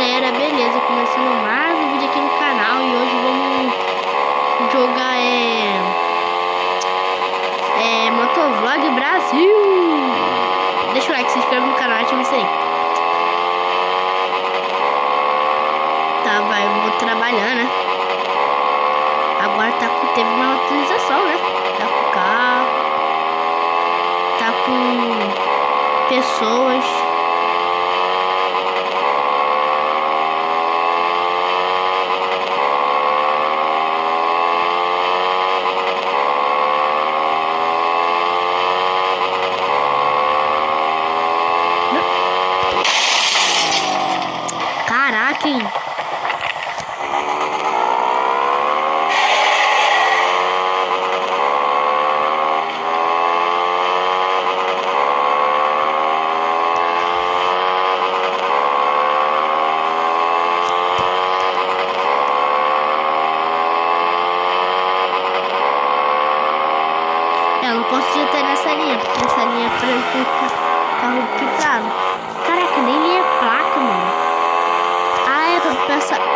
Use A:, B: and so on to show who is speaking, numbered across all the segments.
A: galera, beleza? Começando mais um vídeo aqui no canal e hoje vamos jogar Motovlog Brasil. Deixa o like, se inscreve no canal, ativa isso aí. Tá, vai, eu vou trabalhar, né? Agora teve uma atualização, né? Tá com carro, tá com pessoas. Caraca, hein? Eu não posso já ter nessa linha, porque essa linha é pra carro quebrado. Caraca, nem linha placa, mano.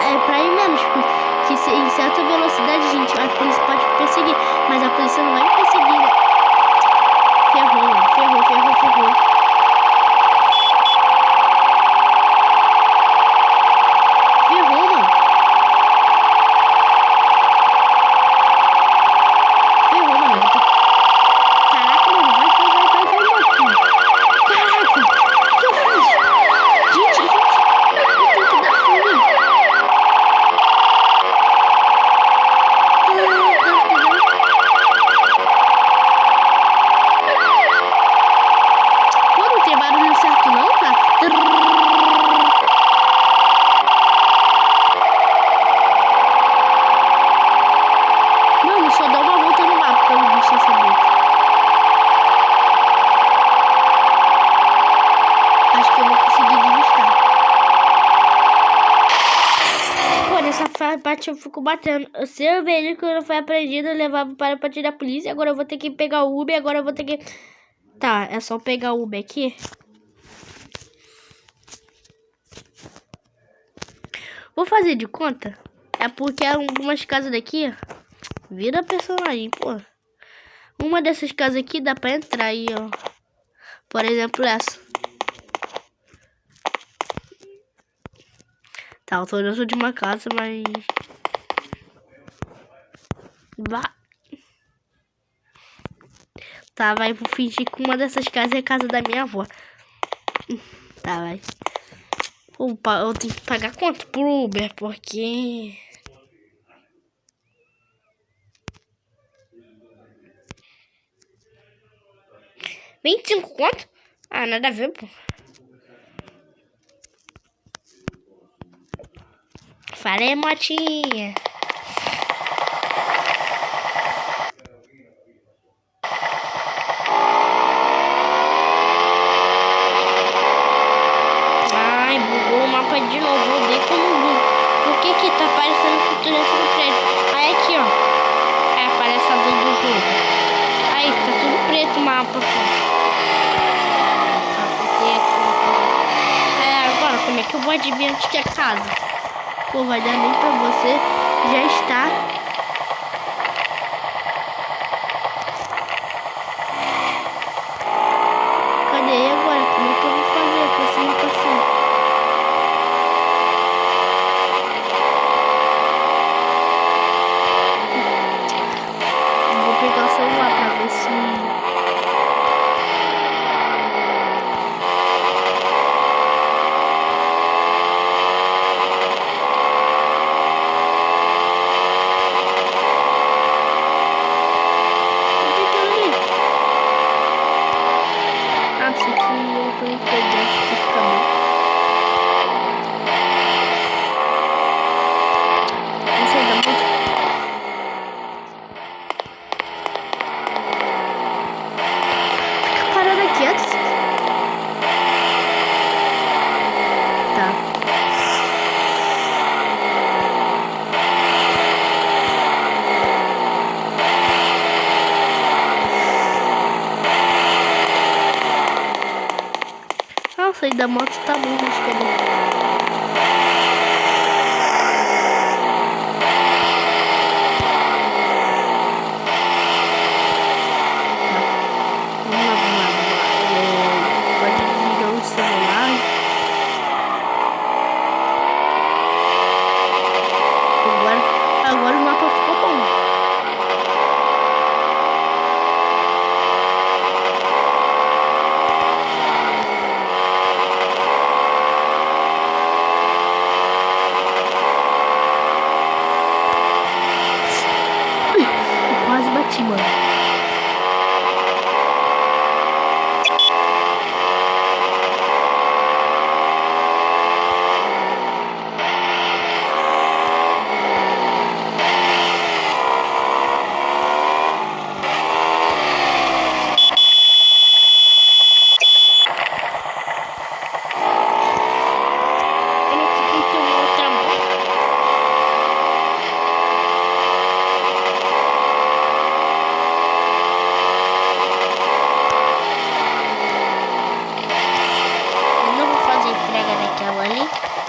A: É pra ir menos, porque se em certa velocidade, gente, a polícia pode perseguir, mas a polícia não vai me perseguir, né? Ferrou, mano. Ferrou. Ferrou, mano. Ferrou, mano. Caraca, mano. Vai, motinho. Caraca, o que eu fiz? Gente, eu tenho que dar fuga. Pô, não tem barulho certo não, cara. Mano, só dá uma volta no mapa pra eu ver essa volta. Acho que eu vou conseguir desvistar. Pô, nessa parte eu fico batendo. O seu veículo não foi apreendido, levava para a partida da polícia. Agora eu vou ter que pegar o Uber. Agora eu vou ter que... Tá, é só pegar o Uber aqui. Vou fazer de conta. É porque algumas casas daqui vira personagem, pô. Uma dessas casas aqui dá pra entrar aí, ó. Por exemplo, essa. Tá, eu tô dentro de uma casa, mas... Tá, vai, vou fingir que uma dessas casas é a casa da minha avó. Tá, vai. Opa, eu tenho que pagar quanto pro Uber, porque... R$25 conto? Ah, nada a ver, pô. Falei, motinha. Ai, bugou o mapa de novo. Eu odeio como bugo. Por que tá aparecendo que tu dentro do prédio? Aí aqui, ó. É, aparece a luz do jogo. Aí, tá tudo preto o mapa, pô. Agora, como é que eu vou adivinhar onde que é casa? Pô, vai dar nem pra você. Já está. Cadê agora? Como é que eu vou fazer pra esse mapa assim? Vou pegar o celular pra ver se... Isso aqui eu tô entregando que fica bom. Essa aí dá muito. Fica parada quieta. Tá. Nossa, aí da moto tá bom, acho que é bom. mano.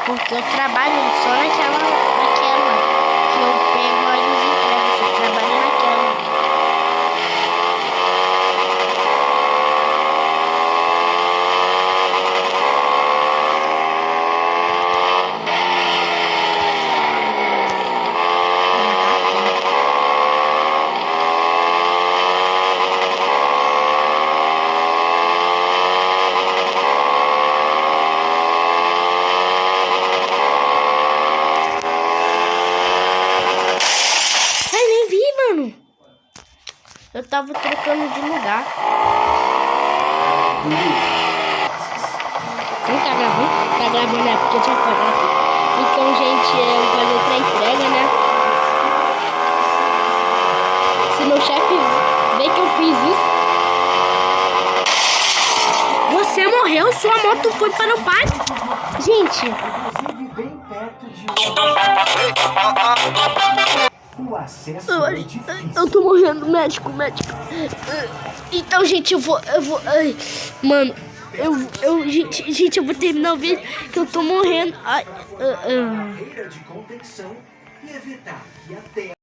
A: Porque eu trabalho só naquela que eu pego aí os entregas, eu trabalho naquela. Eu tava trocando de lugar. Não tá gravando? Tá gravando, né? Porque eu tinha apagado. Então, gente, eu vou fazer outra entrega, né? Se meu chefe ver que eu fiz isso... Você morreu, sua moto foi para o parque. Gente... Eu tô morrendo, médico. Então, gente, eu vou, ai, mano, gente, eu vou terminar o vídeo que eu tô morrendo. Ai,